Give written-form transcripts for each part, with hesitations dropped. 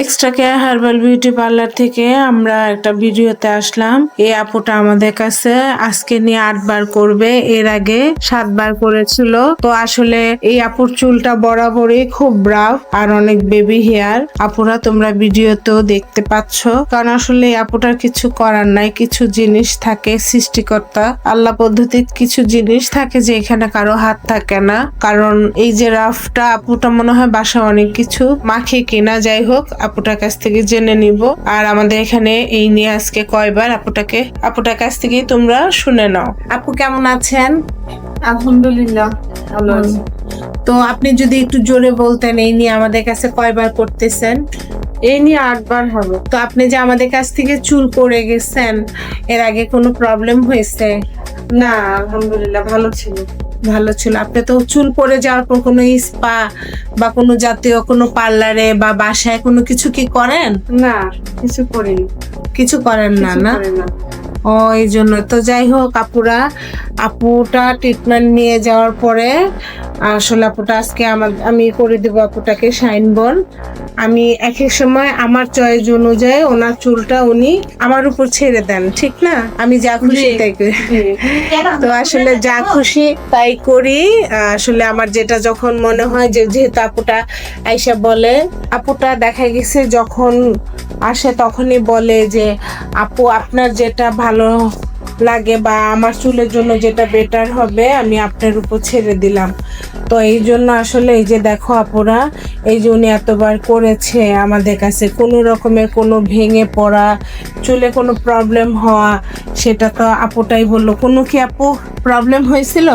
Extra care herbal beauty parlour থেকে আমরা একটা ভিডিওতে আসলাম। এই আপুটা আমাদের কাছে আজকে নিয়ে 8 বার করবে, এর আগে 7 বার করেছিল। তো আসলে এই আপুর চুলটা বরাবরই খুব রাফ আর অনেক বেবি হেয়ার। আপুরা তোমরা ভিডিওতেও দেখতে পাচ্ছ, কারণ আসলে এই আপুটার কিছু করার নাই। কিছু জিনিস থাকে সৃষ্টিকর্তা আল্লাহ পদ্ধতির, কিছু জিনিস থাকে যে এখানে কারো হাত থাকে না। কারণ এই যে রাফটা আপুটা মনে হয় বাসা অনেক কিছু মাখে কিনা, যাই হোক আপুটার কাছ থেকে জেনে নিব। আর আমাদের এখানে এই নিয়ে আজকে কয়বার আপুটার কাছ থেকেই তোমরা শুনে নাও। আপু কেমন আছেন? আলহামদুলিল্লাহ ভালো আছি। তো আপনি যদি একটু জোরে বলতেন, এই নিয়ে আমাদের কাছে কয়বার করতেছেন? এই নিয়ে 8 বার হবে। তো আপনি যে আমাদের কাছ থেকে চুল করে গেছেন, এর আগে কোনো প্রবলেম হয়েছে? না, আলহামদুলিল্লাহ ভালো ছিল। ভালো ছিল। আপনি তো চুল পড়ে যাওয়ার পর কোনো স্পা বা কোনো জাতীয় কোনো পার্লারে বা বাসায় কোনো কিছু কি করেন? না, কিছু করিনি। কিছু করেন না কিছু না? করি না। ও, এই জন্য তো। যাই হোক আপুটা ট্রিটমেন্ট নিয়ে যাওয়ার পরে আসলে আপুটা আজকে আমি করে দেবো আপুটাকে শাইন বন। আমি এক এক সময় আমার চয়েস অনুযায়ী ওনার চুলটা উনি আমার উপর ছেড়ে দেন, ঠিক না? আমি যা খুশি তাই করি। তো আসলে যা খুশি তাই করি। আসলে আমার যেটা যখন মনে হয় যে, যেহেতু আপুটা আইসা বলে, আপুটা দেখা গেছে যখন আসে তখনই বলে যে আপু আপনার যেটা ভালো লাগে বা আমার চুলের জন্য যেটা বেটার হবে আমি আপনার উপর ছেড়ে দিলাম। তো এই জন্য আসলে এই যে দেখো আপুরা, এই যে উনি এতবার করেছে আমাদের কাছে, কোনো রকমের কোনো ভেঙে পড়া, চুলে কোনো প্রবলেম হওয়া, সেটা তো আপুটাই বললো। কোনো কি আপু প্রবলেম হয়েছিল?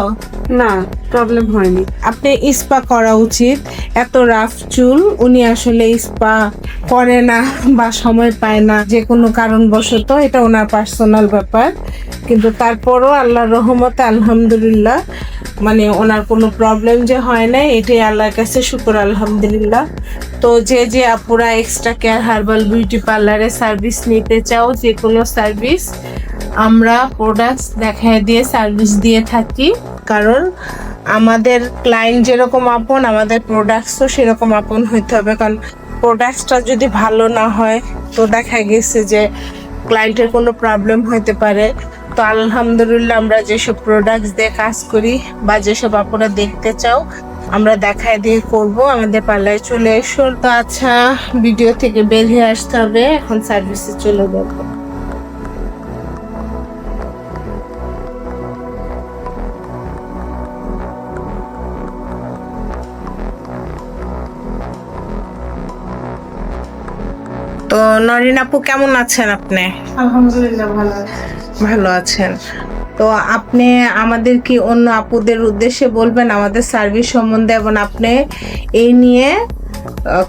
না, প্রবলেম হয়নি। আপনি স্পা করা উচিত। এত রাফ চুল, উনি আসলে স্পা করে না বা সময় পায় না যে কোনো কারণবশত, এটা ওনার পার্সোনাল ব্যাপার। কিন্তু তারপরও আল্লাহর রহমতে আলহামদুলিল্লাহ, মানে ওনার কোনো প্রবলেম যে হয় না, এটাই আল্লাহর কাছে শুকর আলহামদুলিল্লাহ। তো যে আপুরা এক্সট্রা কেয়ার হার্বাল বিউটি পার্লারে সার্ভিস নিতে চাও, যে কোনো সার্ভিস আমরা প্রোডাক্টস দেখায় দিয়ে সার্ভিস দিয়ে থাকি। কারণ আমাদের ক্লায়েন্ট যেরকম আপন, আমাদের প্রোডাক্টসও সেরকম আপন হইতে হবে। কারণ প্রোডাক্টসটা যদি ভালো না হয় তো দেখা গেছে যে ক্লায়েন্টের কোনো প্রবলেম হইতে পারে। তো আলহামদুলিল্লাহ আমরা যেসব প্রোডাক্টস দিয়ে কাজ করি বা যেসব আপনারা দেখতে চাও আমরা দেখায় দিয়ে করব। আমাদের পার্লারে চলে এসো। তো আচ্ছা, ভিডিও থেকে বের হয়ে আসতে হবে, এখন সার্ভিসে চলে যাবো। তো নরিন আপু কেমন আছেন আপনি? আলহামদুলিল্লাহ ভালো আছি। ভালো আছেন। তো আপনি আমাদের কি অন্য আপুদের উদ্দেশ্যে বলবেন আমাদের সার্ভিস সম্বন্ধে, এবং আপনি এই নিয়ে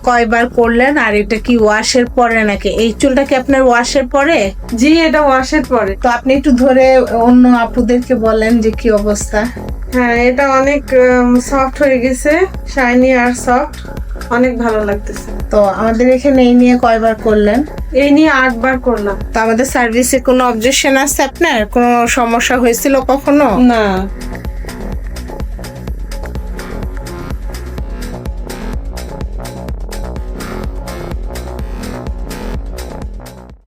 কয়বার করলেন, আর এটা কি ওয়াশের পরে নাকি? এই চুলটা কি আপনার ওয়াশের পরে? জি, এটা ওয়াশের পরে। তো আপনি একটু ধরে অন্য আপুদেরকে বলেন যে কি অবস্থা। হ্যাঁ, এটা অনেক সফট হয়ে গেছে, শাইনি আর সফট, অনেক ভালো লাগতেছে। তো আমাদের এখানে এই নিয়ে কয়বার করলেন? এই নিয়ে 8 বার করলাম। তো আমাদের সার্ভিসে কোনো অবজেকশন আছে আপনার? কোনো সমস্যা হয়েছিল কখনো? না,